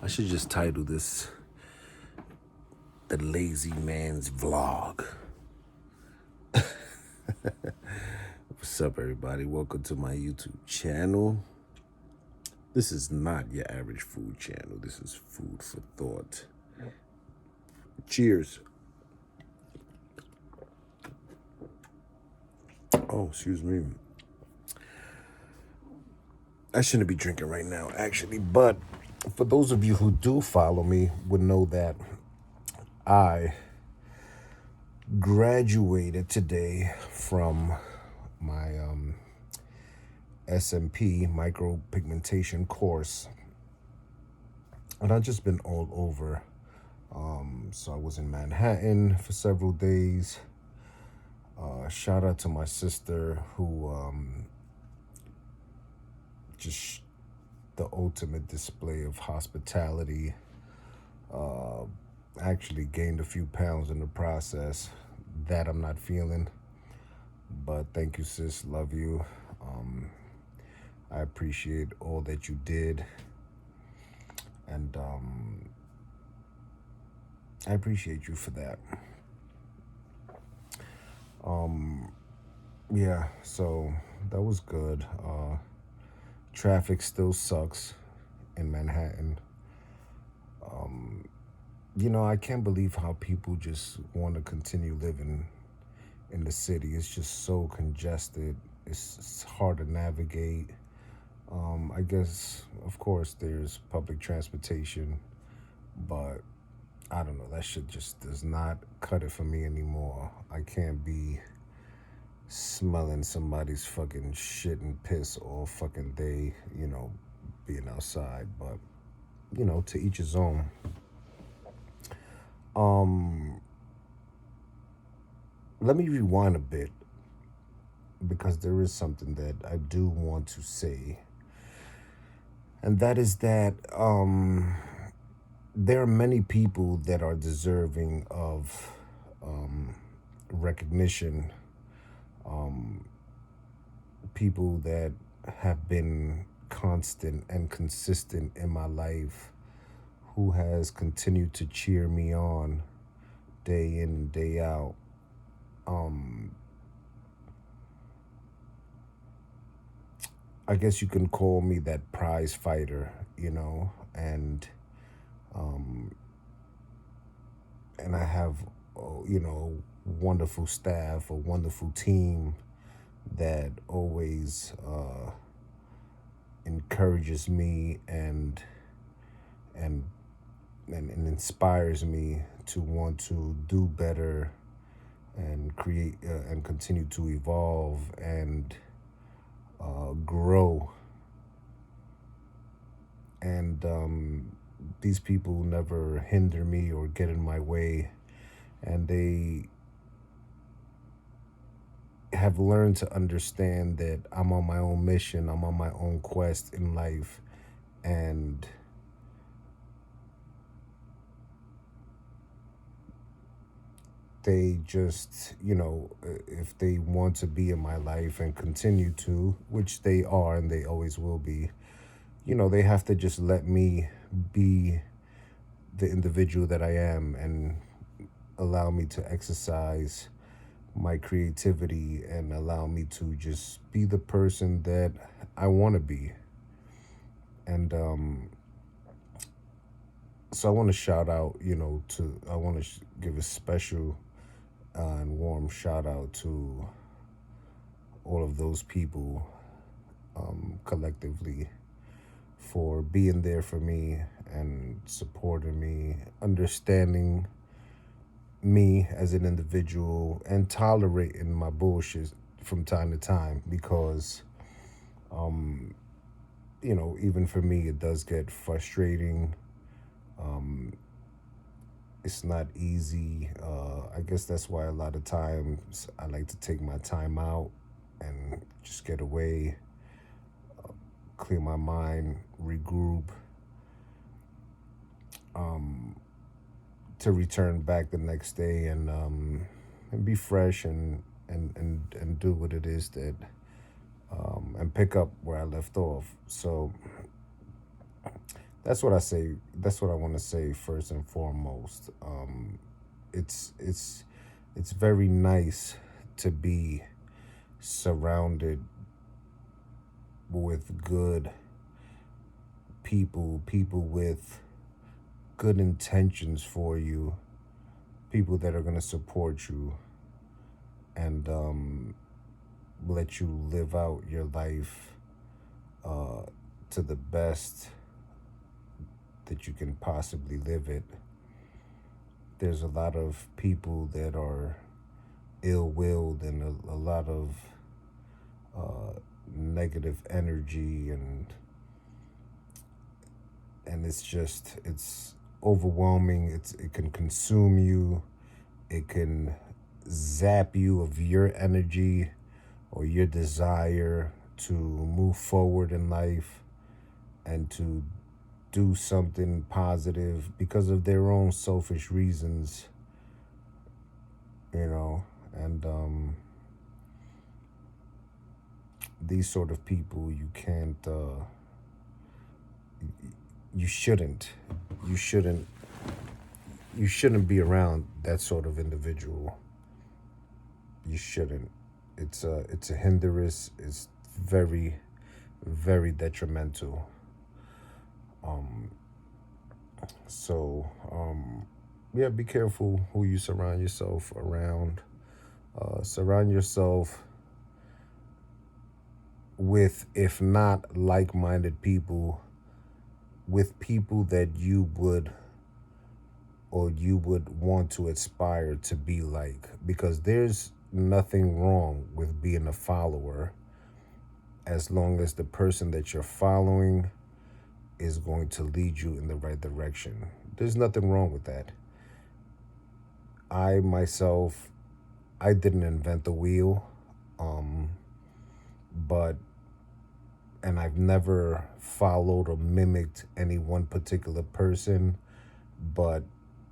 I should just title this The Lazy Man's Vlog. What's up, everybody? Welcome to my YouTube channel. This is not your average food channel. This is food for thought. Cheers. Oh, excuse me. I shouldn't be drinking right now, actually, but for those of you who do follow me would know that I graduated today from my SMP micropigmentation course, and I've just been all over. So I was in Manhattan for several days. Shout out to my sister who just the ultimate display of hospitality. Actually gained a few pounds in the process that I'm not feeling, but thank you, sis. Love you. I appreciate all that you did, and I appreciate you for that. Yeah, so that was good. Traffic still sucks in Manhattan. I can't believe how people just want to continue living in the city. It's just so congested. It's hard to navigate. I guess, of course, there's public transportation, but I don't know. That shit just does not cut it for me anymore. I can't be smelling somebody's fucking shit and piss all fucking day, being outside. But, to each his own. Let me rewind a bit, because there is something that I do want to say. And that is that there are many people that are deserving of recognition. People that have been constant and consistent in my life, who has continued to cheer me on day in and day out. I guess you can call me that prize fighter, and I have, wonderful staff, a wonderful team that always encourages me and inspires me to want to do better and create and continue to evolve and grow. And these people never hinder me or get in my way, and they have learned to understand that I'm on my own mission, I'm on my own quest in life, and they just, if they want to be in my life and continue to, which they are and they always will be, they have to just let me be the individual that I am and allow me to exercise my creativity and allow me to just be the person that I want to be. And so I want to shout out, I want to give a special and warm shout out to all of those people collectively for being there for me and supporting me, understanding me as an individual, and tolerating my bullshit from time to time, because even for me it does get frustrating. It's not easy. I guess that's why a lot of times I like to take my time out and just get away, clear my mind, regroup, to return back the next day and be fresh and do what it is that and pick up where I left off. So that's what I say. That's what I want to say first and foremost. It's it's it's very nice to be surrounded with good people, people with good intentions for you, people that are going to support you and let you live out your life uh, to the best that you can possibly live it. There's a lot of people that are ill willed and a lot of negative energy, and it's overwhelming. It can consume you. It can zap you of your energy or your desire to move forward in life and to do something positive because of their own selfish reasons, you know. And these sort of people, you can't, you shouldn't, you shouldn't, you shouldn't be around that sort of individual. You shouldn't. It's a hindrance. It's very, very detrimental. Um, so yeah, be careful who you surround yourself around. Surround yourself with, if not like-minded people, with people that you would want to aspire to be like, because there's nothing wrong with being a follower as long as the person that you're following is going to lead you in the right direction. There's nothing wrong with that. I myself, I didn't invent the wheel, um, but and I've never followed or mimicked any one particular person. But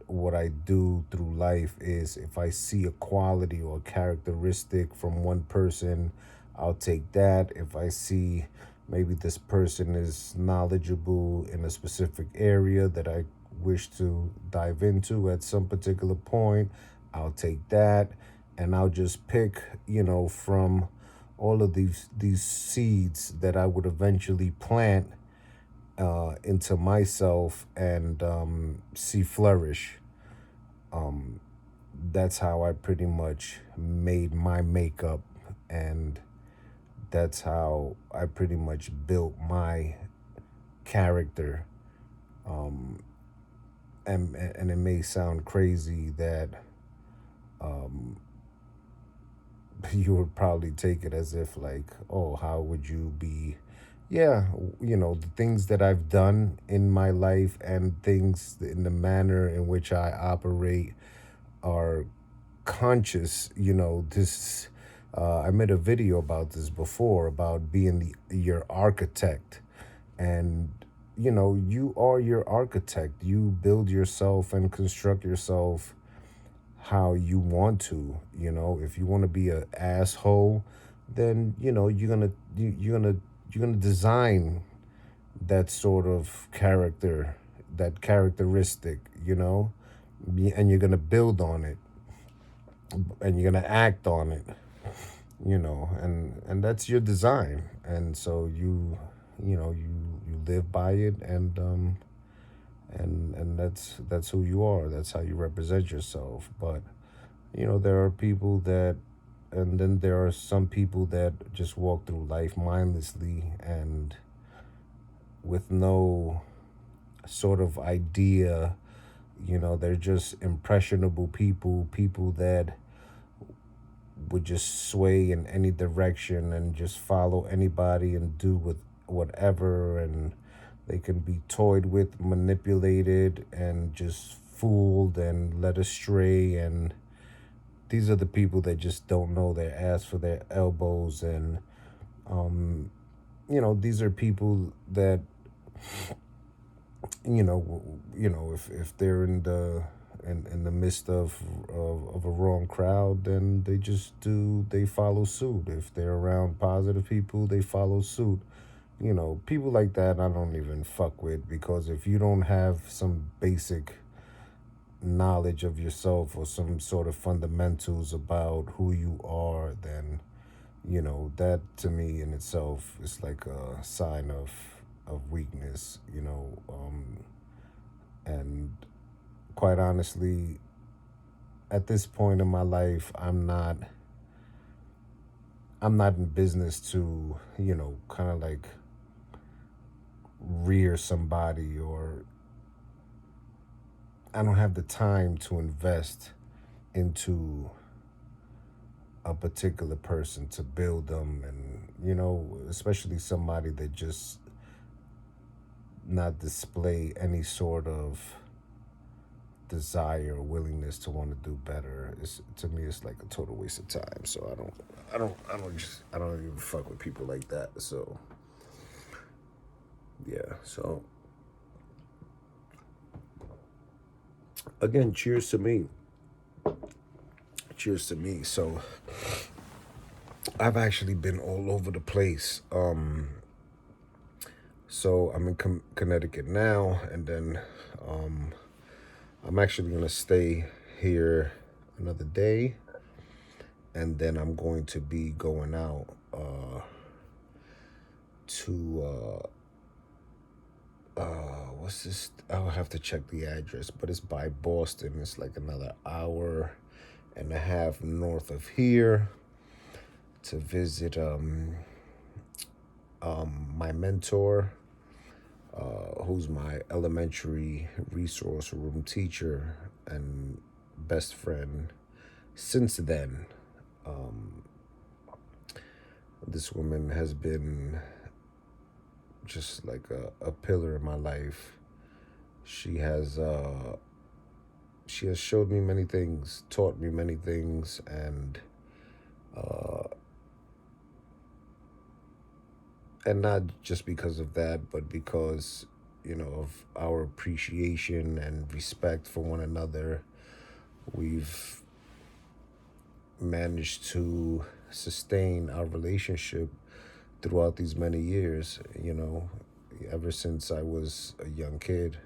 what I do through life is, if I see a quality or a characteristic from one person, I'll take that. If I see maybe this person is knowledgeable in a specific area that I wish to dive into at some particular point, I'll take that, and I'll just pick, from all of these seeds that I would eventually plant into myself and see flourish. Um, that's how I pretty much made my makeup, and that's how I pretty much built my character. Um, and it may sound crazy that um, you would probably take it as if, like, oh, how would you be? Yeah, the things that I've done in my life and things in the manner in which I operate are conscious. This I made a video about this before, about being your architect. And you are your architect. You build yourself and construct yourself how you want to. If you want to be an asshole, then you're gonna design that sort of character, that characteristic, and you're gonna build on it, and you're gonna act on it, and that's your design. And so you live by it, and that's who you are. That's how you represent yourself. But there are people that, and then there are some people that just walk through life mindlessly and with no sort of idea. They're just impressionable people, people that would just sway in any direction and just follow anybody and do with whatever. And they can be toyed with, manipulated, and just fooled and led astray. And these are the people that just don't know their ass for their elbows. And these are people that if they're in the midst of a wrong crowd, then they follow suit. If they're around positive people, they follow suit. People like that I don't even fuck with, because if you don't have some basic knowledge of yourself or some sort of fundamentals about who you are, then that to me in itself is like a sign of weakness. And quite honestly, at this point in my life, I'm not in business to kind of like rear somebody, or I don't have the time to invest into a particular person to build them. And especially somebody that just not display any sort of desire or willingness to want to do better. It's To me, it's like a total waste of time. So I don't even fuck with people like that. So yeah. So again, cheers to me. Cheers to me. So I've actually been all over the place. So I'm in Connecticut now, and then um, I'm actually gonna stay here another day, and then I'm going to be going out to what's this? I'll have to check the address, but it's by Boston. It's like another hour and a half north of here, to visit my mentor, who's my elementary resource room teacher and best friend since then. This woman has been just like a pillar in my life. She has she has showed me many things, taught me many things, and not just because of that, but because of our appreciation and respect for one another. We've managed to sustain our relationship throughout these many years, ever since I was a young kid,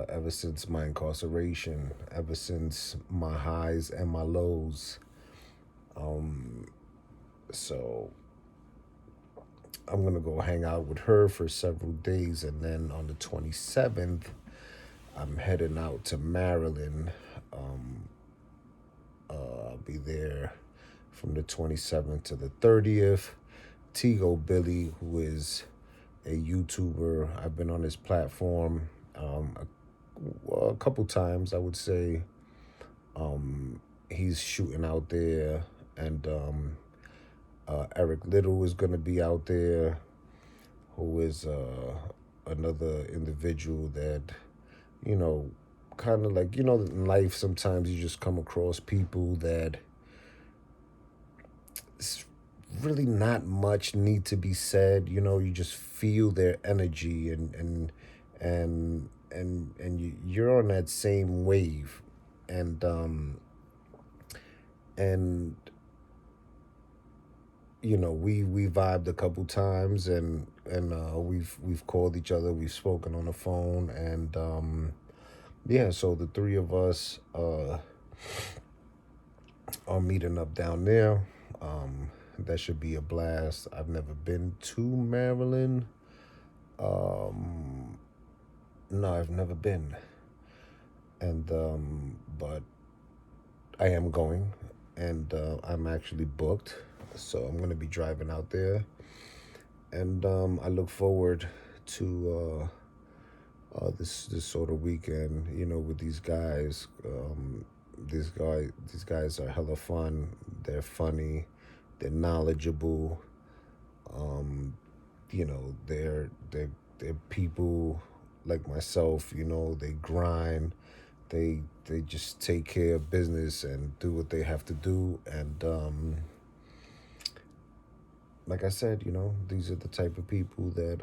ever since my incarceration, ever since my highs and my lows. So I'm going to go hang out with her for several days, and then on the 27th, I'm heading out to Maryland. I'll be there from the 27th to the 30th. Tigo Billy, who is a YouTuber, I've been on his platform a couple times, I would say. He's shooting out there, and Eric Little is going to be out there, who is another individual that, you know, kind of like, in life, sometimes you just come across people that really not much need to be said. You just feel their energy, and you're on that same wave. And we vibed a couple times, and we've called each other, we've spoken on the phone, and yeah, so the three of us are meeting up down there. That should be a blast. I've never been to Maryland. No, I've never been. And but I am going, and I'm actually booked, so I'm gonna be driving out there, and I look forward to this sort of weekend, with these guys. These guys are hella fun. They're funny. They're knowledgeable. They're people like myself. They grind. They just take care of business and do what they have to do. And like I said, these are the type of people that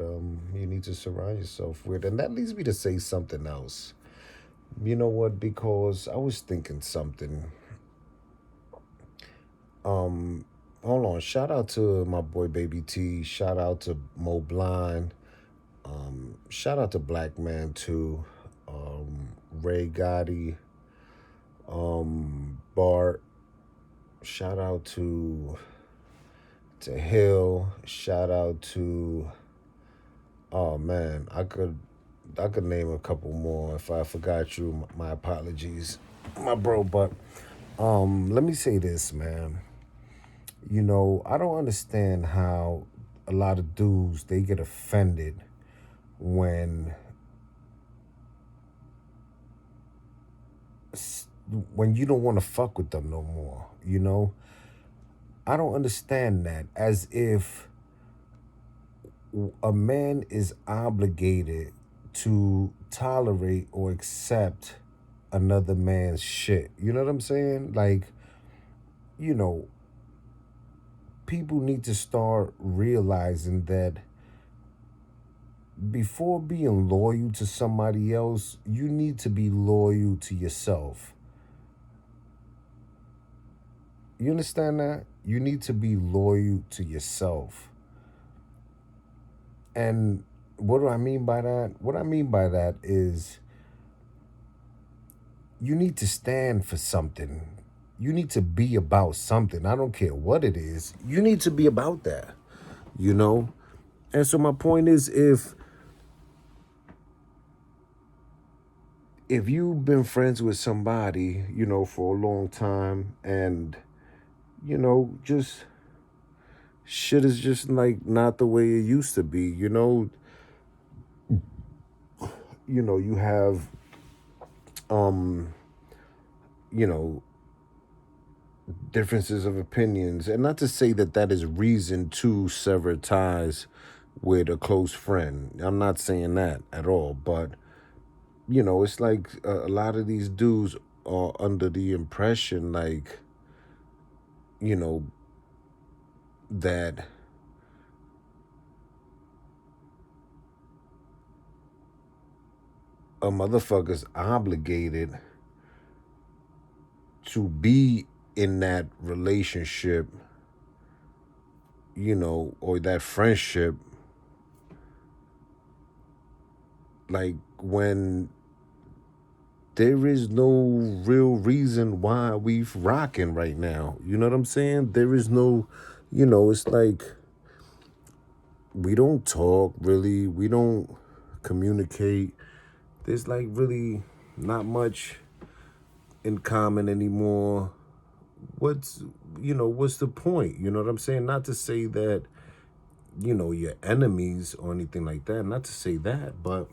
you need to surround yourself with. And that leads me to say something else. You know what? Because I was thinking something. Um, hold on. Shout out to my boy Baby T. Shout out to Mo Blind. Shout out to Black Man too. Ray Gotti. Bart. Shout out to Hill. Shout out to, oh man, I could name a couple more. If I forgot you, my apologies, my bro. But let me say this, man. I don't understand how a lot of dudes they get offended when when you don't want to fuck with them no more. I don't understand that, as if a man is obligated to tolerate or accept another man's shit. You know what I'm saying? Like, you know, people need to start realizing that before being loyal to somebody else, you need to be loyal to yourself. You understand that? You need to be loyal to yourself. And what do I mean by that? What I mean by that is you need to stand for something. You need to be about something. I don't care what it is. You need to be about that, you know? And so my point is, if you've been friends with somebody, for a long time, and just shit is just like not the way it used to be, you have um you know differences of opinions, and not to say that that is reason to sever ties with a close friend. I'm not saying that at all, but it's like a lot of these dudes are under the impression, like, you know that a motherfucker's obligated to be in that relationship, or that friendship, like, when there is no real reason why we've rocking right now. You know what I'm saying? There is no, it's like we don't talk really, we don't communicate. There's like really not much in common anymore. What's the point? You know what I'm saying? Not to say that, you're enemies or anything like that. Not to say that, but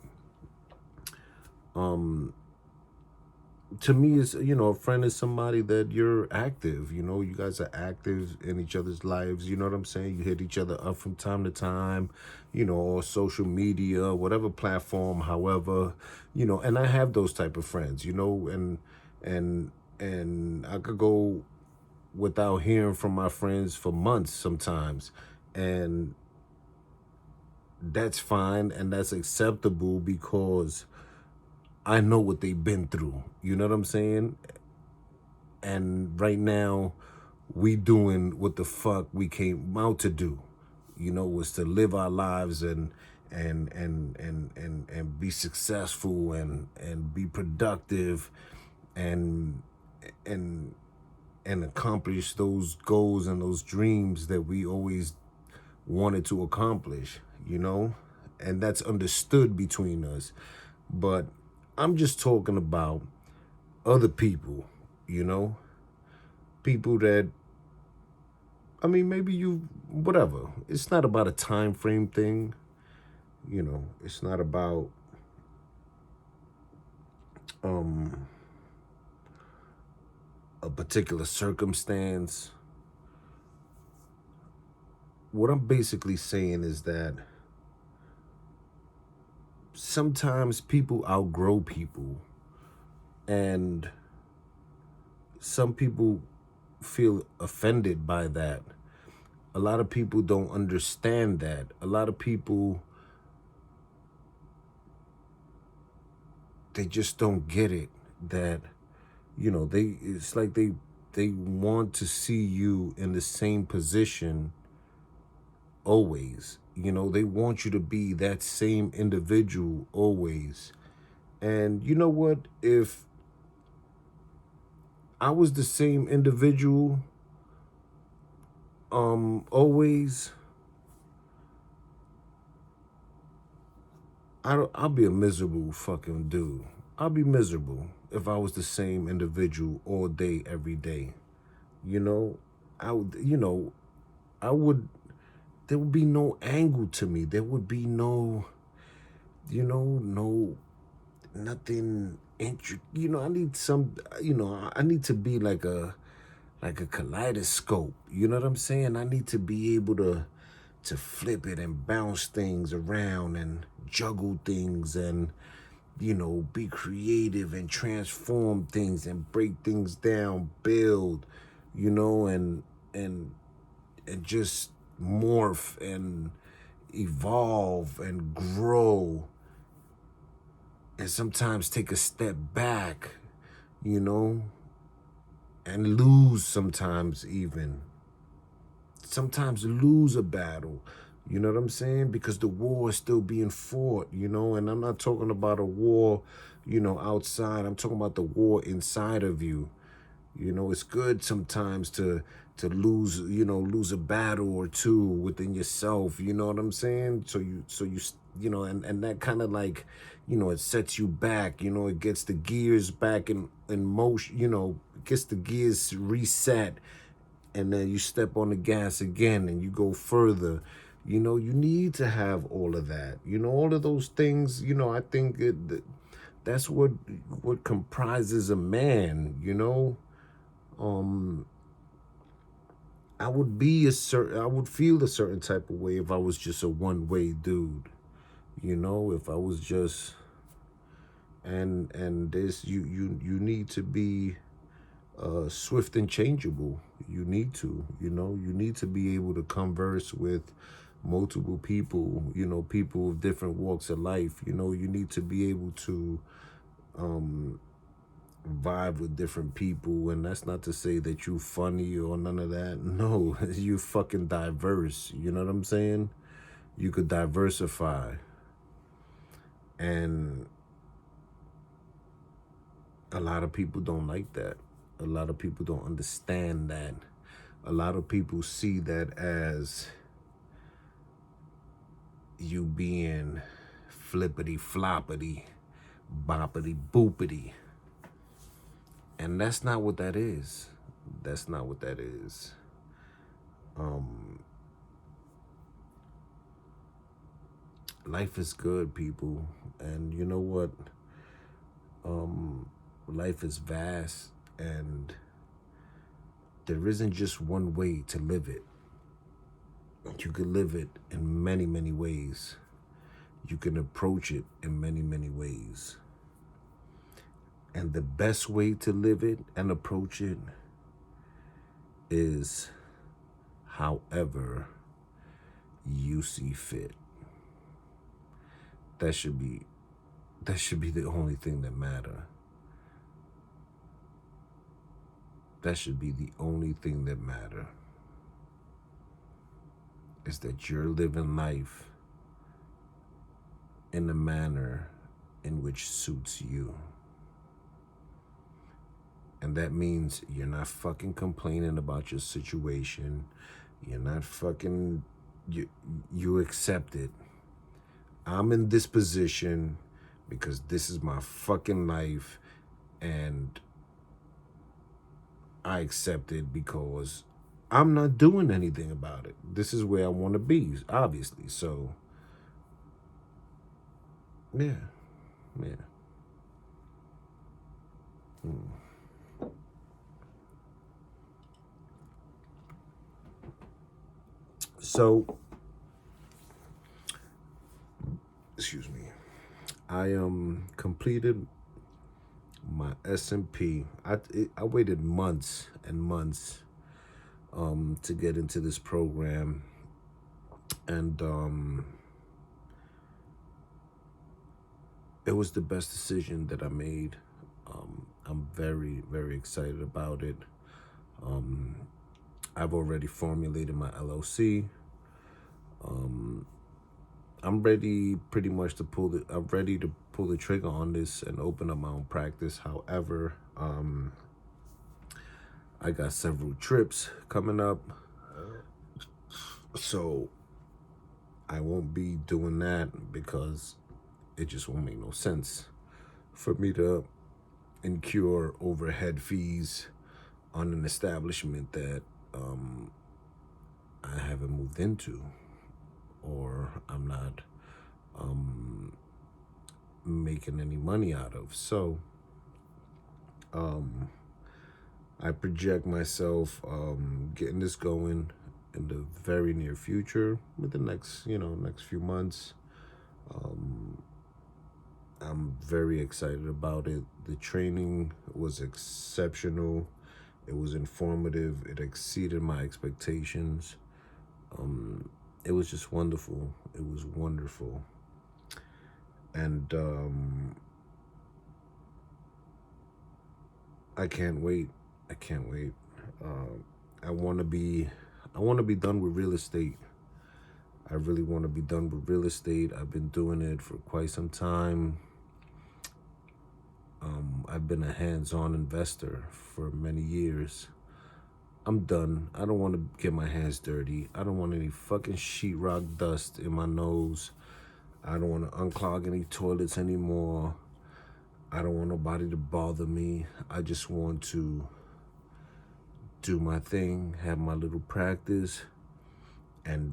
to me, is a friend is somebody that you're active. You guys are active in each other's lives. You know what I'm saying? You hit each other up from time to time, or social media, whatever platform, however, and I have those type of friends, and and I could go without hearing from my friends for months sometimes, and that's fine and that's acceptable because I know what they've been through. You know what I'm saying? And right now, we doing what the fuck we came out to do. Was to live our lives and be successful and be productive and and and accomplish those goals and those dreams that we always wanted to accomplish, and that's understood between us. But I'm just talking about other people, you know, people that, I mean, maybe whatever. It's not about a time frame thing, it's not about um, a particular circumstance. What I'm basically saying is that sometimes people outgrow people, and some people feel offended by that. A lot of people don't understand that. A lot of people, they just don't get it, that, it's like they they want to see you in the same position always. You know, they want you to be that same individual always. And you know what? If I was the same individual always, I'll be a miserable fucking dude. I'll be miserable if I was the same individual all day, every day. You know, I would, I would, there would be no angle to me. There would be no, no, nothing. I need some, I need to be like a kaleidoscope. You know what I'm saying? I need to be able to flip it and bounce things around and juggle things and be creative and transform things and break things down, build, and and and just morph and evolve and grow and sometimes take a step back, you know, and lose sometimes even. Sometimes lose a battle. You know what I'm saying? Because the war is still being fought, and I'm not talking about a war, outside. I'm talking about the war inside of you. It's good sometimes to lose a battle or two within yourself. You know what I'm saying? And that kind of like, it sets you back. It gets the gears back in motion. It gets the gears reset, and then you step on the gas again and you go further. You need to have all of that. All of those things. I think that's what comprises a man. um I would feel a certain type of way if I was just a one-way dude. If I was just and this you need to be swift and changeable. You need to be able to converse with multiple people, people of different walks of life. You need to be able to um vibe with different people, and that's not to say that you funny or none of that. No, you fucking diverse. You know what I'm saying? You could diversify, and a lot of people don't like that. A lot of people don't understand that. A lot of people see that as you being flippity floppity, boppity boopity. And that's not what that is. That's not what that is. Life is good, people. And you know what? Life is vast, and there isn't just one way to live it. You can live it in many, many ways. You can approach it in many, many ways. And the best way to live it and approach it is however you see fit. That should be the only thing that matter. That should be the only thing that matter. Is that you're living life in a manner in which suits you. And that means you're not fucking complaining about your situation. You're not fucking, you accept it. I'm in this position because this is my fucking life, and I accept it because I'm not doing anything about it. This is where I want to be, obviously. So, yeah. So, excuse me. I completed my S&P. I waited months and months to get into this program, and it was the best decision that I made. I'm very, very excited about it. I've already formulated my LLC. I'm ready pretty much to I'm ready to pull the trigger on this and open up my own practice. However, I got several trips coming up, so I won't be doing that because it just won't make no sense for me to incur overhead fees on an establishment that I haven't moved into, or I'm not making any money out of. So I project myself getting this going in the very near future, with the next few months. I'm very excited about it. The training was exceptional. It was informative. It exceeded my expectations. It was just wonderful. It was wonderful. And I can't wait. I can't wait. I want to be done with real estate. I really want to be done with real estate. I've been doing it for quite some time. I've been a hands-on investor for many years. I'm done. I don't want to get my hands dirty. I don't want any fucking sheetrock dust in my nose. I don't want to unclog any toilets anymore. I don't want nobody to bother me. I just want to do my thing, have my little practice, and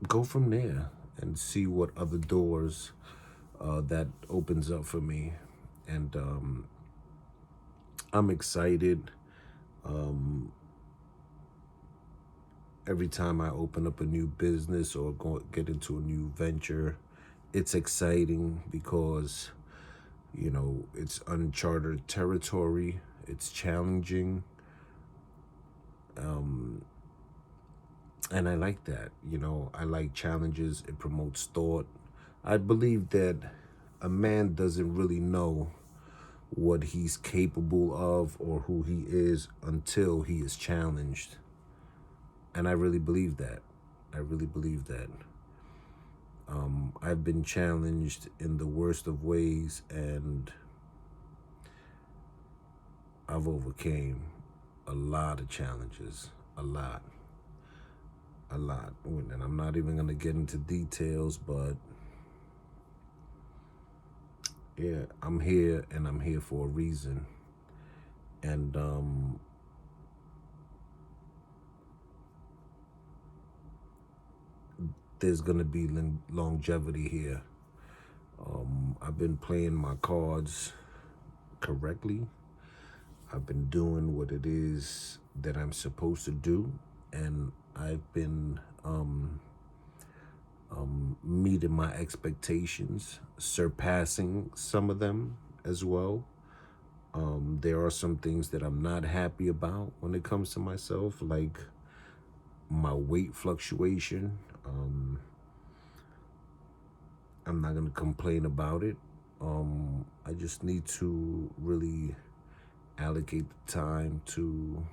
go from there and see what other doors that opens up for me. And I'm excited. Every time I open up a new business or get into a new venture, it's exciting because, it's uncharted territory. It's challenging. And I like that. I like challenges. It promotes thought. I believe that a man doesn't really know what he's capable of or who he is until he is challenged. And I really believe that. I really believe that. I've been challenged in the worst of ways, and I've overcame a lot of challenges. A lot. And I'm not even going to get into details, but yeah, I'm here, and I'm here for a reason. And there's going to be longevity here. I've been playing my cards correctly. I've been doing what it is that I'm supposed to do, and I've been meeting my expectations, surpassing some of them as well. There are some things that I'm not happy about when it comes to myself, like my weight fluctuation. I'm not going to complain about it. I just need to really allocate the time to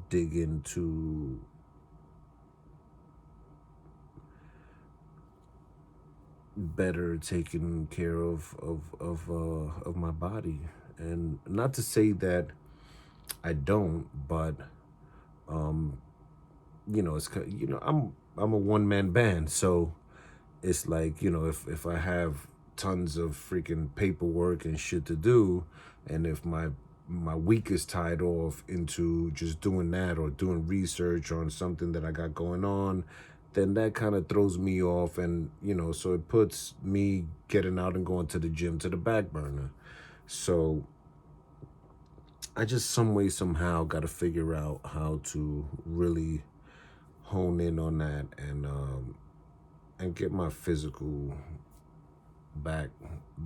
dig into better taking care of my body. And not to say that I don't, but I'm a one man band, so it's like, if I have tons of freaking paperwork and shit to do, and if my week is tied off into just doing that or doing research on something that I got going on, then that kind of throws me off, and so it puts me getting out and going to the gym to the back burner. So I just some way somehow got to figure out how to really hone in on that, and get my physical back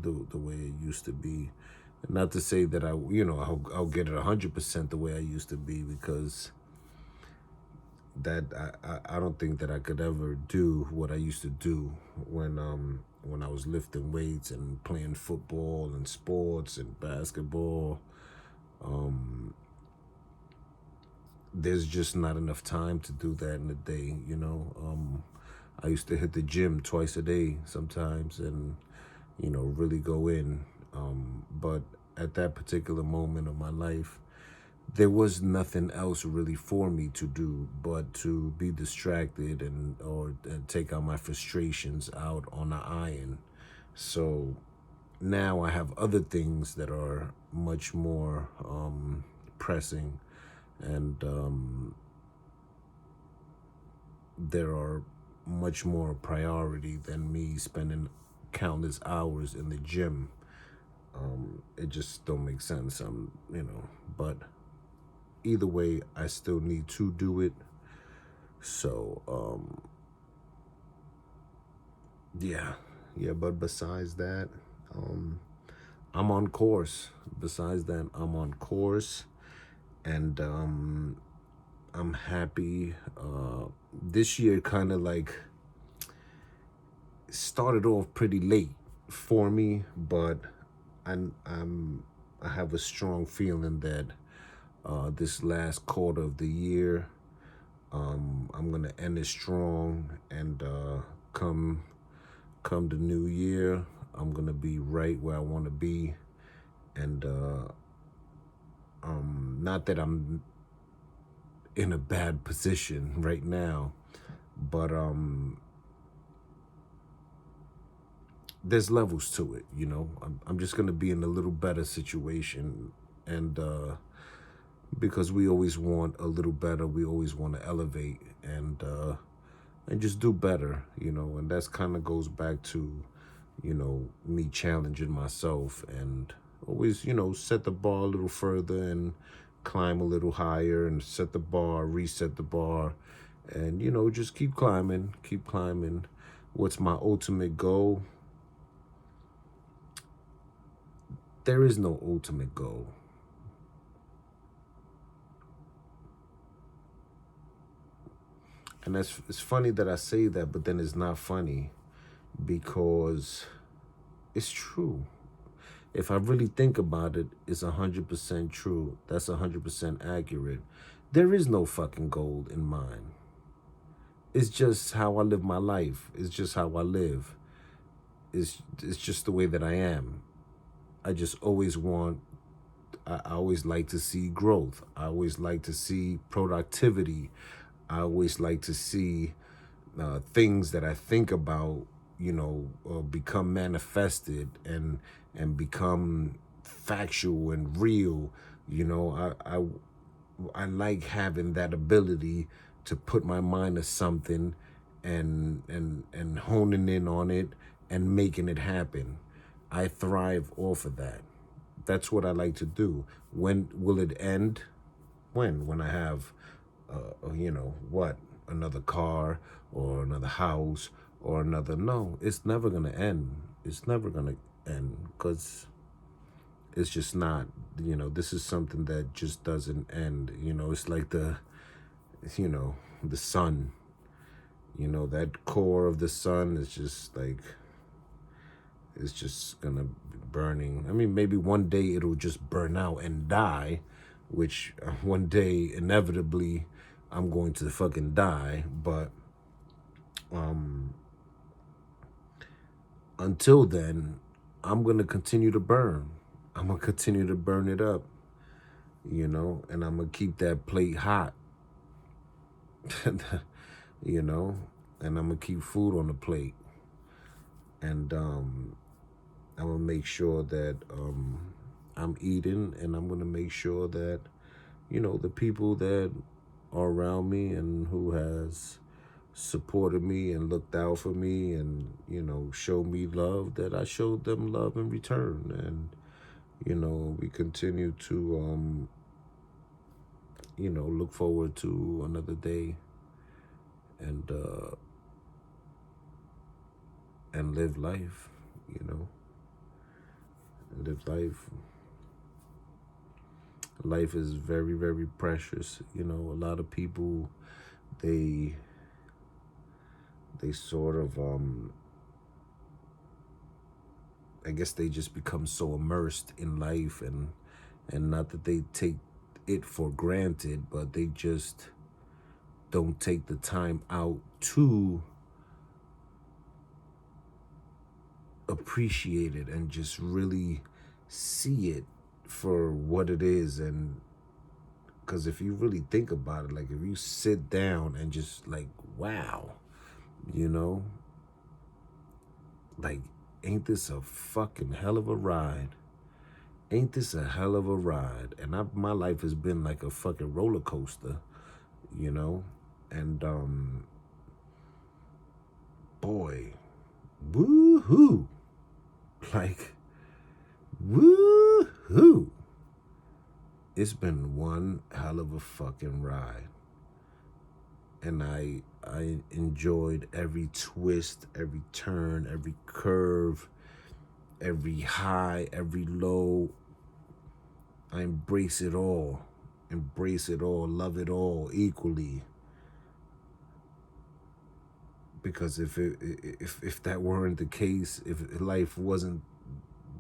the way it used to be. Not to say that I'll get it 100% the way I used to be, because that I don't think that I could ever do what I used to do when I was lifting weights and playing football and sports and basketball. Um, there's just not enough time to do that in a day, you know. I used to hit the gym twice a day sometimes and, really go in. But at that particular moment of my life, there was nothing else really for me to do but to be distracted and take out my frustrations out on the iron. So now I have other things that are much more pressing, and there are much more priority than me spending countless hours in the gym. It just don't make sense. But either way, I still need to do it. So, yeah, yeah. But besides that, um, I'm on course. Besides that, I'm on course, and I'm happy. This year kind of like started off pretty late for me, but I have a strong feeling that this last quarter of the year, I'm gonna end it strong, and come come the new year, I'm gonna be right where I want to be, and not that I'm in a bad position right now, but there's levels to it, you know. I'm just gonna be in a little better situation, and because we always want a little better, we always want to elevate and just do better, you know. And that's kind of goes back to, me challenging myself and always, set the bar a little further and climb a little higher and set the bar, reset the bar, and just keep climbing, keep climbing. What's my ultimate goal? There is no ultimate goal. And it's funny that I say that, but then it's not funny because it's true. If I really think about it, it's 100% true. That's 100% accurate. There is no fucking goal in mind. It's just how I live my life. It's just how I live. It's just the way that I am. I just always want. I always like to see growth. I always like to see productivity. I always like to see things that I think about, become manifested and become factual and real. I like having that ability to put my mind to something and honing in on it and making it happen. I thrive off of that. That's what I like to do. When will it end? When I have what, another car or another house or another. No, it's never going to end. It's never going to end because it's just not. This is something that just doesn't end. It's like the sun. That core of the sun is just like, it's just gonna be burning. I mean, maybe one day it'll just burn out and die, which one day inevitably I'm going to fucking die. But until then, I'm gonna continue to burn. I'm gonna continue to burn it up, and I'm gonna keep that plate hot, you know, and I'm gonna keep food on the plate, and I'm gonna make sure that I'm eating, and I'm gonna make sure that the people that are around me and who has supported me and looked out for me and showed me love, that I showed them love in return. And we continue to look forward to another day and and live life, you know and live life. Life is very, very precious. A lot of people they sort of I guess they just become so immersed in life, and not that they take it for granted, but they just don't take the time out to appreciate it and just really see it for what it is. And because if you really think about it, like if you sit down and just like, wow, you know, like, ain't this a fucking hell of a ride? Ain't this a hell of a ride? And my life has been like a fucking roller coaster, you know? And boy, woo-hoo. Like, woo-hoo. It's been one hell of a fucking ride. And I enjoyed every twist, every turn, every curve, every high, every low. I embrace it all, love it all equally. Because if that weren't the case, if life wasn't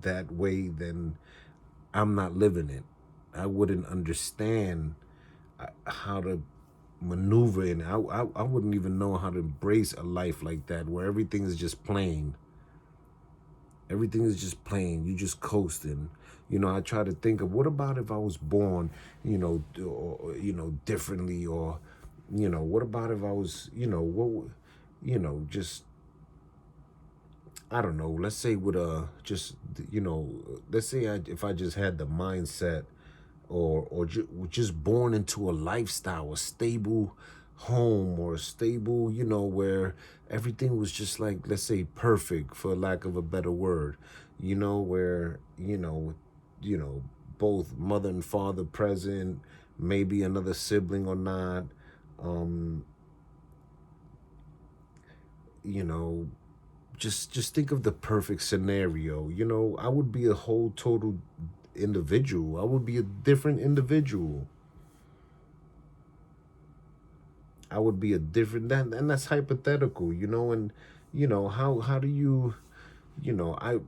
that way, then I'm not living it. I wouldn't understand how to maneuver in it. I wouldn't even know how to embrace a life like that, where everything is just plain. Everything is just plain. You just coasting. You know, I try to think of, what about if I was born, differently, or, what about if I was, just, I don't know. Let's say with let's say if I just had the mindset, or just born into a lifestyle, a stable home, or a stable, where everything was just like, let's say, perfect, for lack of a better word, where, both mother and father present, maybe another sibling or not, um, you know, just think of the perfect scenario. I would be a whole total individual. I would be a different individual. I would be a different, and that's hypothetical, and how do you, I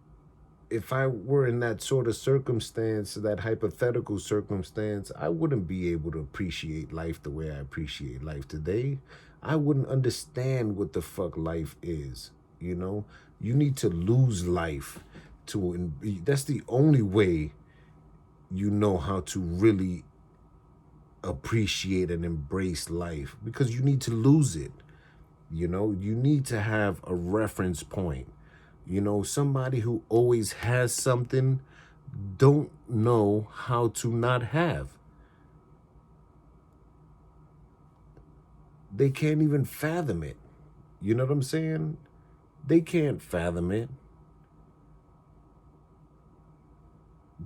if I were in that sort of circumstance, that hypothetical circumstance, I wouldn't be able to appreciate life the way I appreciate life today. I wouldn't understand what the fuck life is. You need to lose life that's the only way you know how to really appreciate and embrace life, because you need to lose it. You need to have a reference point. Somebody who always has something don't know how to not have. They can't even fathom it. You know what I'm saying? They can't fathom it.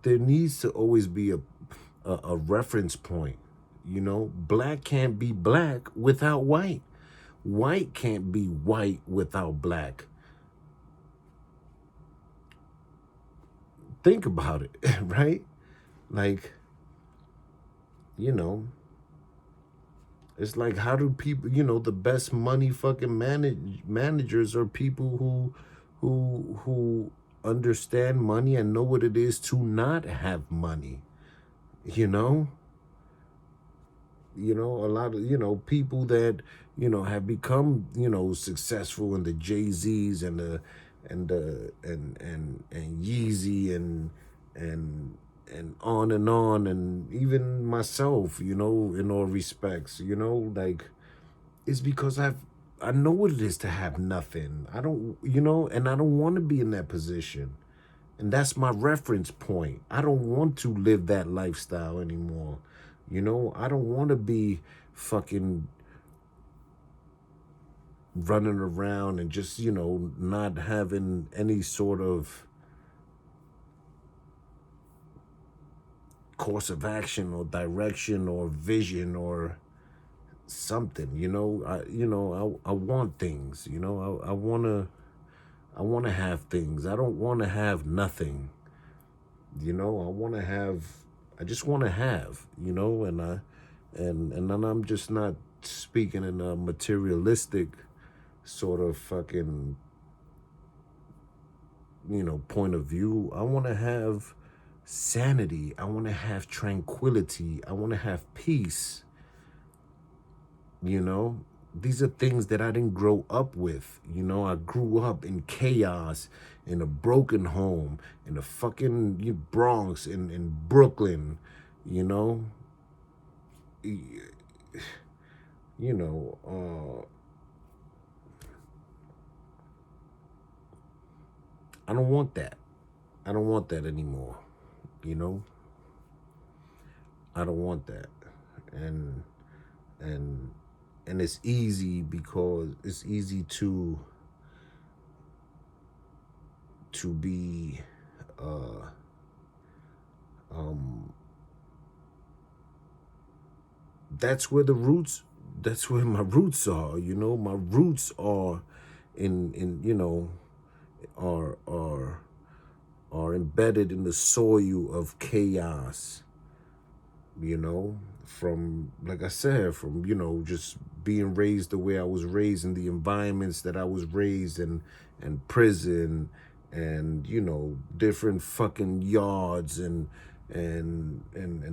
There needs to always be a reference point. Black can't be black without white. White can't be white without black. Think about it, right? Like, it's like, how do people, the best money fucking managers are people who understand money and know what it is to not have money. A lot of people that have become successful, in the Jay-Z's and the and Yeezy and on, and even myself, in all respects, like, it's because I know what it is to have nothing. I don't, and I don't want to be in that position. And that's my reference point. I don't want to live that lifestyle anymore. I don't want to be fucking running around and just, not having any sort of course of action or direction or vision or something. I want things. I want to have things. I don't want to have nothing. I just want to have, and then I'm just not speaking in a materialistic sort of fucking, point of view. I want to have sanity. I want to have tranquility. I want to have peace. You know, these are things that I didn't grow up with. I grew up in chaos, in a broken home, in the fucking Bronx, in Brooklyn. You know, Y- you know, I don't want that. I don't want that anymore. You know, I don't want that, and and and it's easy because it's easy to be uh um that's where the roots that's where my roots are. My roots are in are are embedded in the soil of chaos, from, like I said, from just being raised the way I was raised, in the environments that I was raised in, and prison, and different fucking yards, and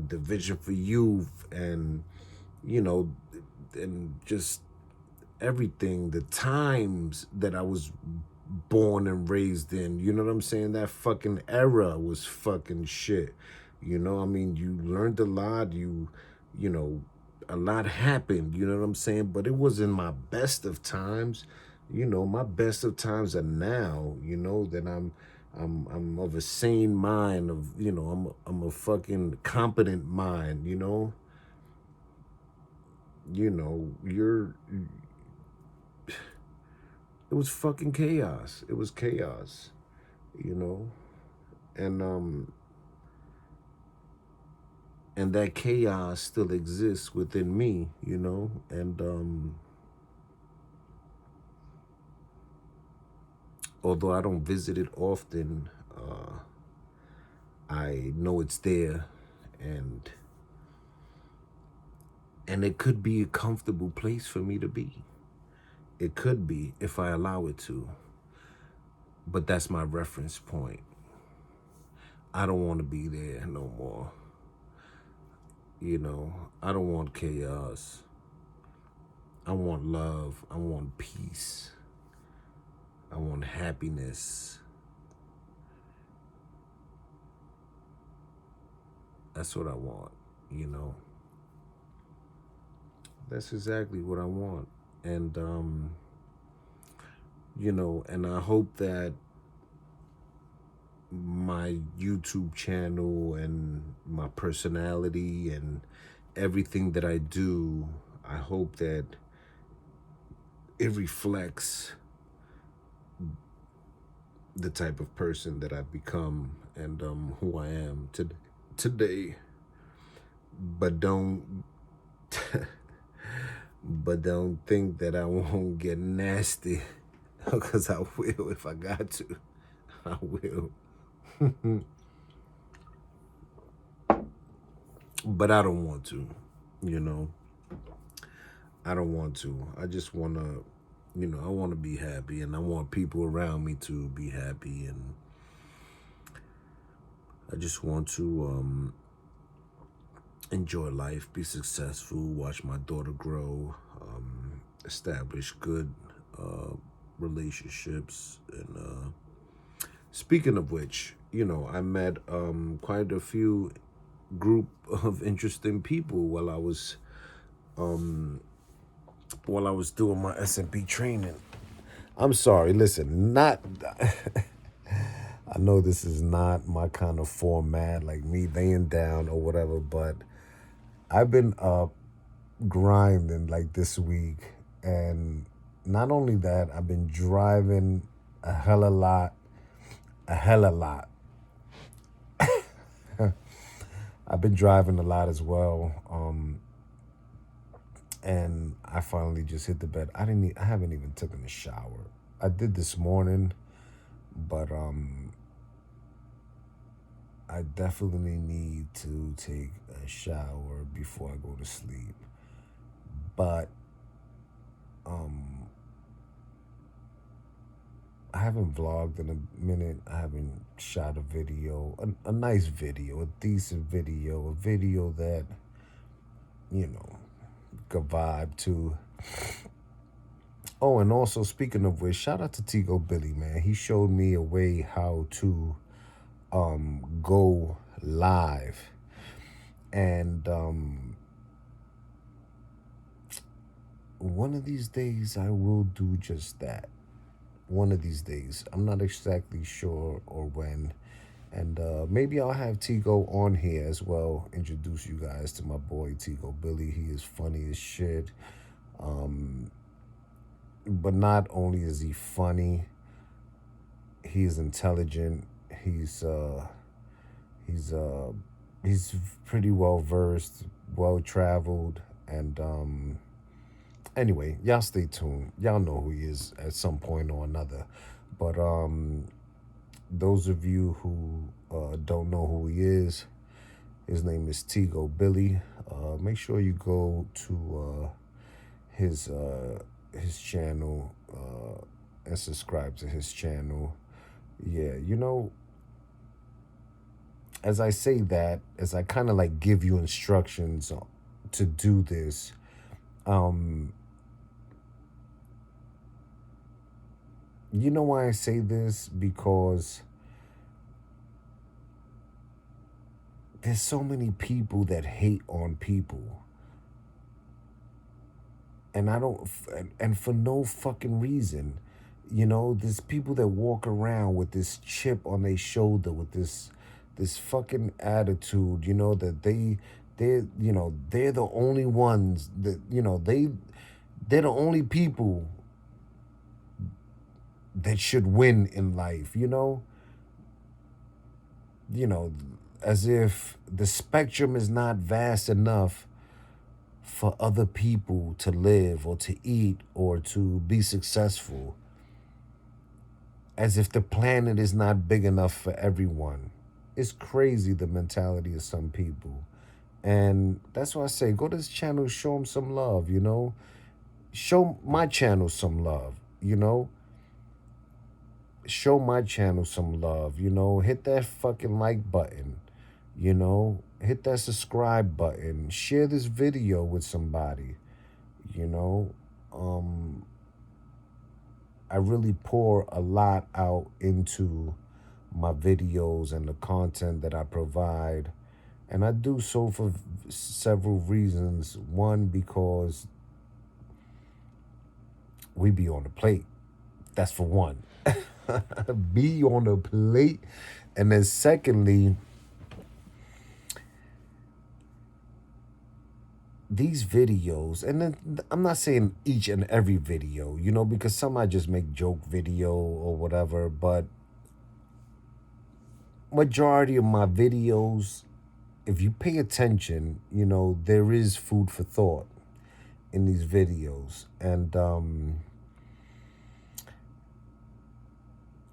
division for youth, and you know and just everything, the times that I was born and raised in. You know what I'm saying? That fucking era was fucking shit. I mean, you learned a lot. You know, a lot happened. You know what I'm saying? But it wasn't my best of times. My best of times are now. That I'm of a sane mind. I'm a fucking competent mind. You're it was fucking chaos. It was chaos, you know, and that chaos still exists within me, and although I don't visit it often, I know it's there, and it could be a comfortable place for me to be. It could be if I allow it to, but that's my reference point. I don't want to be there no more. I don't want chaos. I want love. I want peace. I want happiness. That's what I want, you know. That's exactly what I want. And and I hope that my YouTube channel and my personality and everything that I do, I hope that it reflects the type of person that I've become, and who I am today. But don't but don't think that I won't get nasty, because I will if I got to. I will. But I don't want to, you know. I don't want to. I just want to, I want to be happy, and I want people around me to be happy, and I just want to enjoy life, be successful, watch my daughter grow, establish good relationships. And speaking of which, I met quite a few group of interesting people while I was doing my S&P training. I'm sorry, listen, not I know this is not my kind of format, like me laying down or whatever, but I've been up grinding like this week, and not only that, I've been driving a hell of a lot, a hell of a lot. I've been driving a lot as well, and I finally just hit the bed. I haven't even taken a shower. I did this morning, but I definitely need to take a shower before I go to sleep. but um, I haven't vlogged in a minute. I haven't shot a video, a nice video, a decent video, a video that, you know, could vibe to. Oh, and also speaking of which, shout out to Tigo Billy, man. He showed me a way how to go live. And one of these days I will do just that. One of these days. I'm not exactly sure or when. And maybe I'll have Tigo on here as well. Introduce you guys to my boy Tigo Billy. He is funny as shit. But not only is he funny, he is intelligent. He's he's pretty well versed, well traveled, and anyway, y'all stay tuned. Y'all know who he is at some point or another. But those of you who don't know who he is, his name is Tigo Billy. Make sure you go to his channel and subscribe to his channel. Yeah, you know, as I say that, as I kind of like give you instructions to do this, you know why I say this? Because there's so many people that hate on people. And I don't, and for no fucking reason. You know, there's people that walk around with this chip on their shoulder, with this fucking attitude, you know, that they're the only ones that, you know, they're the only people that should win in life, you know? You know, as if the spectrum is not vast enough for other people to live or to eat or to be successful. As if the planet is not big enough for everyone. It's crazy, the mentality of some people. And that's why I say, go to this channel, show them some love, you know? Show my channel some love, you know? Show my channel some love, you know? Hit that fucking like button, you know? Hit that subscribe button. Share this video with somebody, you know? I really pour a lot out into my videos and the content that I provide. And I do so for several reasons. One, because we be on the plate. That's for one. Be on the plate. And then secondly, these videos, and then I'm not saying each and every video, you know, because some I just make joke video or whatever, but majority of my videos, if you pay attention, you know, there is food for thought in these videos. And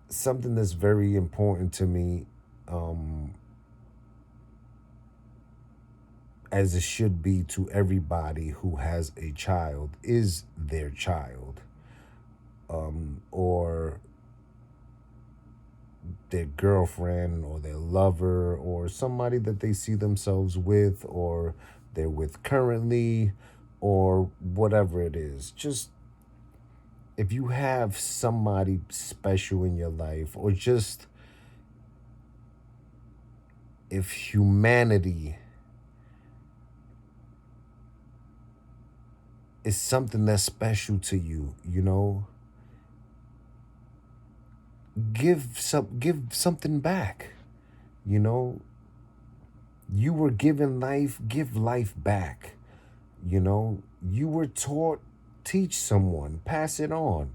something that's very important to me, as it should be to everybody who has a child, is their child, or their girlfriend or their lover or somebody that they see themselves with or they're with currently or whatever it is. Just if you have somebody special in your life, or just if humanity is something that's special to you, you know, give something back. You know, you were given life, give life back. You know, you were taught, teach someone, pass it on.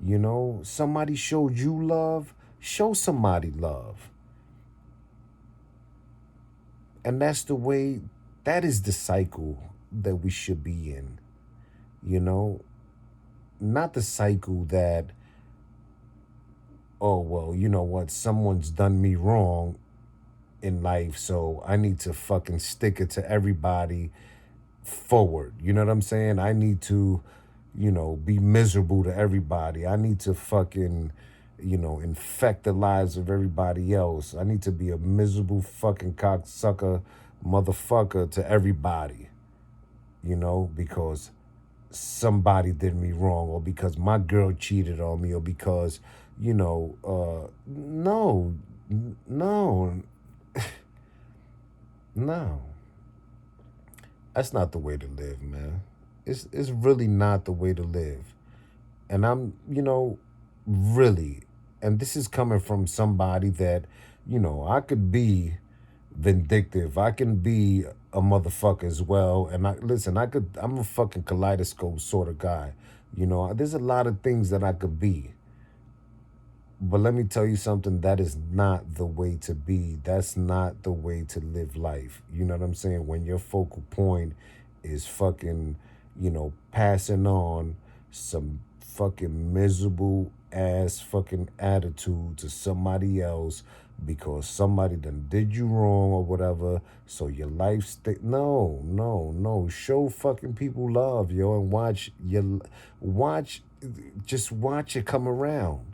You know, somebody showed you love, show somebody love. And that's the way, that is the cycle that we should be in. You know, not the cycle that, oh, well, you know what, someone's done me wrong in life, so I need to fucking stick it to everybody forward. You know what I'm saying? I need to, be miserable to everybody. I need to fucking, infect the lives of everybody else. I need to be a miserable fucking cocksucker motherfucker to everybody, because somebody did me wrong, or because my girl cheated on me, or because, no, no, no. That's not the way to live, man. It's really not the way to live. And I'm, really, and this is coming from somebody that, I could be vindictive. I can be a motherfucker as well. And I'm a fucking kaleidoscope sort of guy. There's a lot of things that I could be. But let me tell you something, that is not the way to be. That's not the way to live life. You know what I'm saying? When your focal point is fucking, passing on some fucking miserable ass fucking attitude to somebody else because somebody done did you wrong or whatever. So your life no, no, no. Show fucking people love, yo, and watch just watch it come around.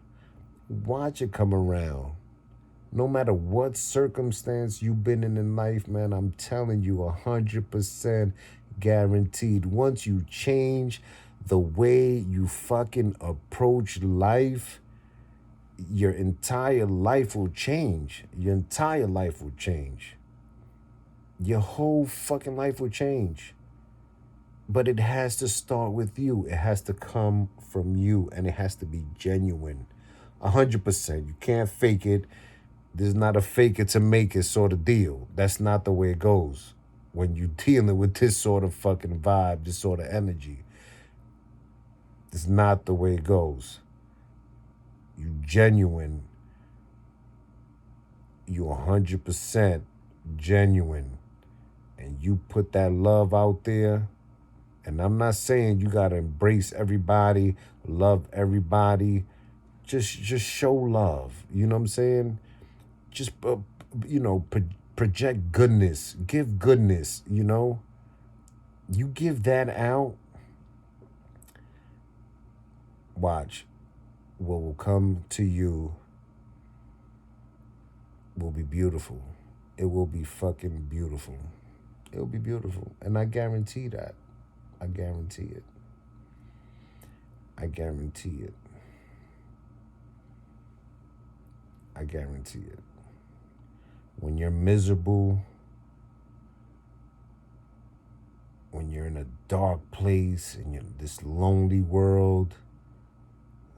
Watch it come around. No matter what circumstance you've been in life, man, I'm telling you 100% guaranteed. Once you change the way you fucking approach life, your entire life will change. Your entire life will change. Your whole fucking life will change. But it has to start with you. It has to come from you, and it has to be genuine. 100%. You can't fake it. There's not a fake it to make it sort of deal. That's not the way it goes. When you're dealing with this sort of fucking vibe, this sort of energy, it's not the way it goes. You genuine. You 100% genuine. And you put that love out there. And I'm not saying you got to embrace everybody, love everybody. Just show love. You know what I'm saying? Just project goodness, give goodness. You give that out, watch what will come to you will be beautiful. It will be fucking beautiful. It will be beautiful, and I guarantee that. I guarantee it. I guarantee it. I guarantee it. When you're miserable, when you're in a dark place and you're in this lonely world,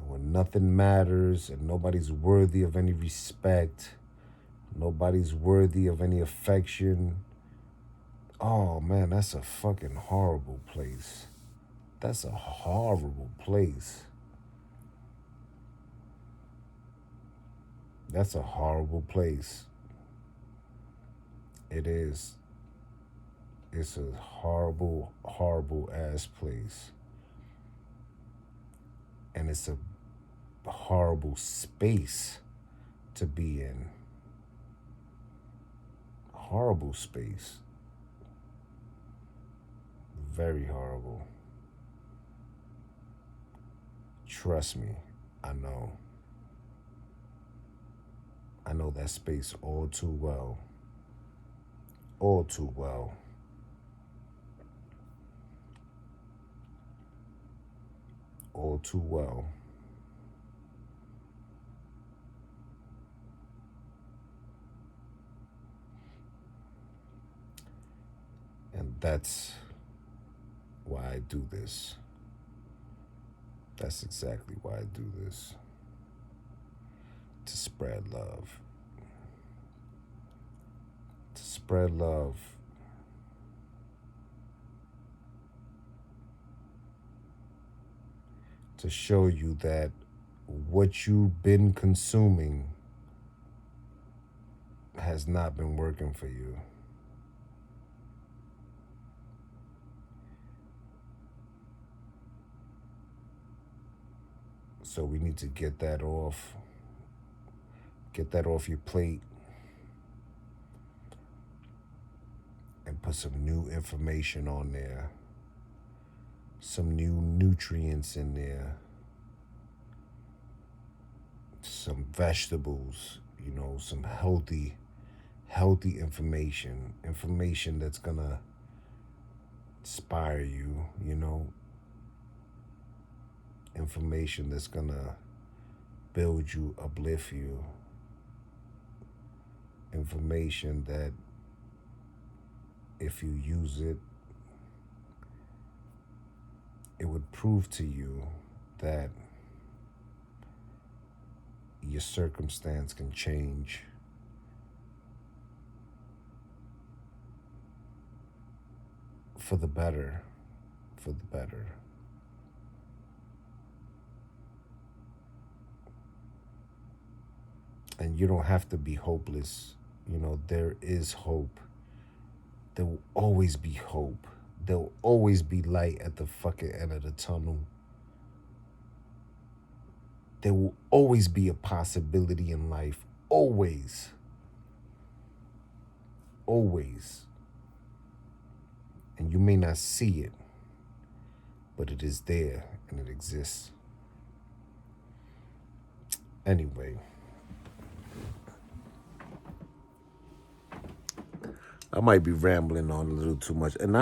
when nothing matters and nobody's worthy of any respect, nobody's worthy of any affection, oh man, that's a fucking horrible place. That's a horrible place. That's a horrible place. It is. It's a horrible, horrible ass place. And it's a horrible space to be in. Horrible space. Very horrible. Trust me, I know. I know that space all too well. All too well. All too well. And that's why I do this. That's exactly why I do this. To spread love. To spread love. To show you that what you've been consuming has not been working for you. So we need to get that off. Get that off your plate. And put some new information on there, some new nutrients in there, some vegetables, some healthy information that's gonna inspire you, information that's gonna build you, uplift you, information that if you use it, it would prove to you that your circumstance can change for the better, for the better. And you don't have to be hopeless. There is hope. There will always be hope. There will always be light at the fucking end of the tunnel. There will always be a possibility in life. Always. Always. And you may not see it, but it is there and it exists. Anyway. I might be rambling on a little too much. And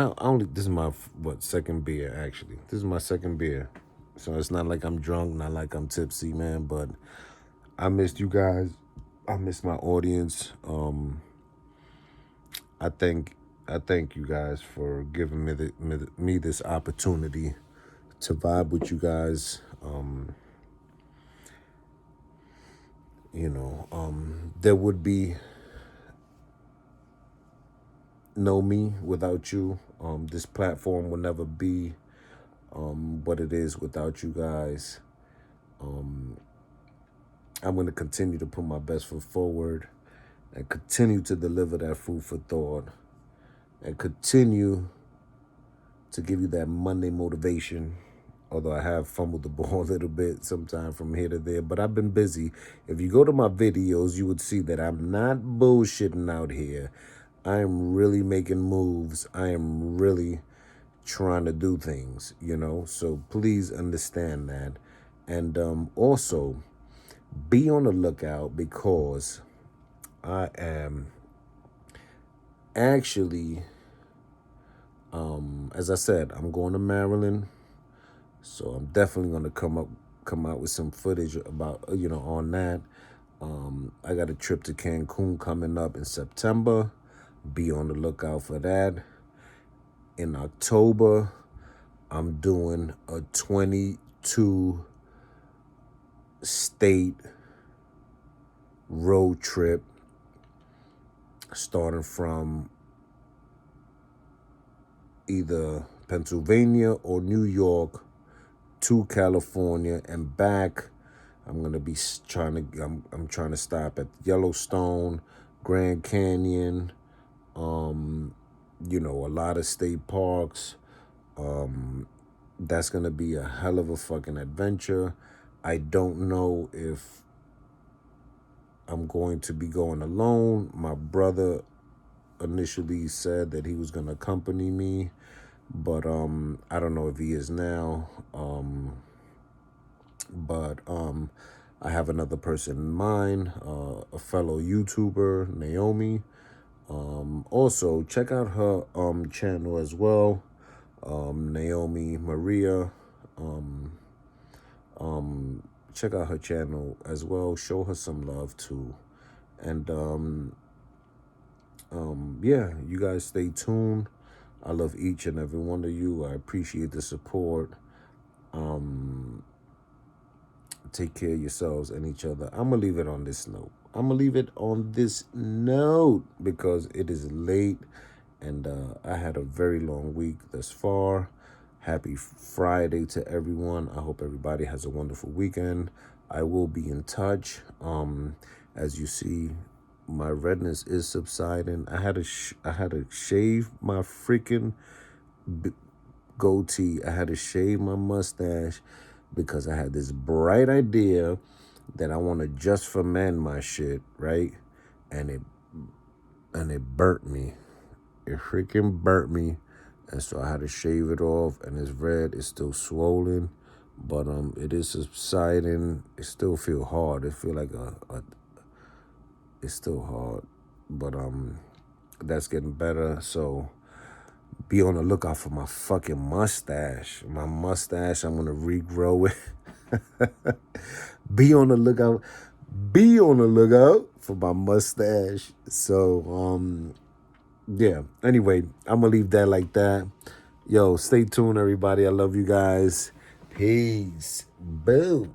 this is my, second beer, actually. This is my second beer. So it's not like I'm drunk, not like I'm tipsy, man. But I missed you guys. I missed my audience. I thank you guys for giving me this opportunity to vibe with you guys. There would be no me without you. This platform will never be what it is without you guys. I'm going to continue to put my best foot forward and continue to deliver that food for thought and continue to give you that Monday motivation. Although I have fumbled the ball a little bit sometime from here to there, but I've been busy. If you go to my videos, you would see that I'm not bullshitting out here. I am really making moves. I am really trying to do things, so please understand that. And also be on the lookout because I am actually, as I said, I'm going to Maryland. So I'm definitely going to come out with some footage about, on that. I got a trip to Cancun coming up in September. Be on the lookout for that. In October, I'm doing a 22 state road trip starting from either Pennsylvania or New York to California and back. I'm going to be I'm trying to stop at Yellowstone, Grand Canyon, a lot of state parks. That's going to be a hell of a fucking adventure. I don't know if I'm going to be going alone. My brother initially said that he was going to accompany me, but I don't know if he is now. But I have another person in mind, a fellow YouTuber, Naomi. Also, check out her channel as well, Naomi Maria. Check out her channel as well. Show her some love too. And yeah, you guys stay tuned. I love each and every one of you. I appreciate the support. Take care of yourselves and each other. I'm going to leave it on this note. Because it is late and I had a very long week thus far. Happy Friday to everyone. I hope everybody has a wonderful weekend. I will be in touch. As you see, my redness is subsiding. I had to shave my freaking goatee. I had to shave my mustache because I had this bright idea that I want to just ferment my shit, right? And it burnt me. It freaking burnt me. And so I had to shave it off, and it's red. It's still swollen, but it is subsiding. It still feel hard. It feel like it's still hard, but that's getting better. So be on the lookout for my fucking mustache. My mustache, I'm gonna regrow it. Be on the lookout. Be on the lookout for my mustache. So yeah. Anyway, I'm gonna leave that like that. Yo, stay tuned, everybody. I love you guys. Peace. Boom.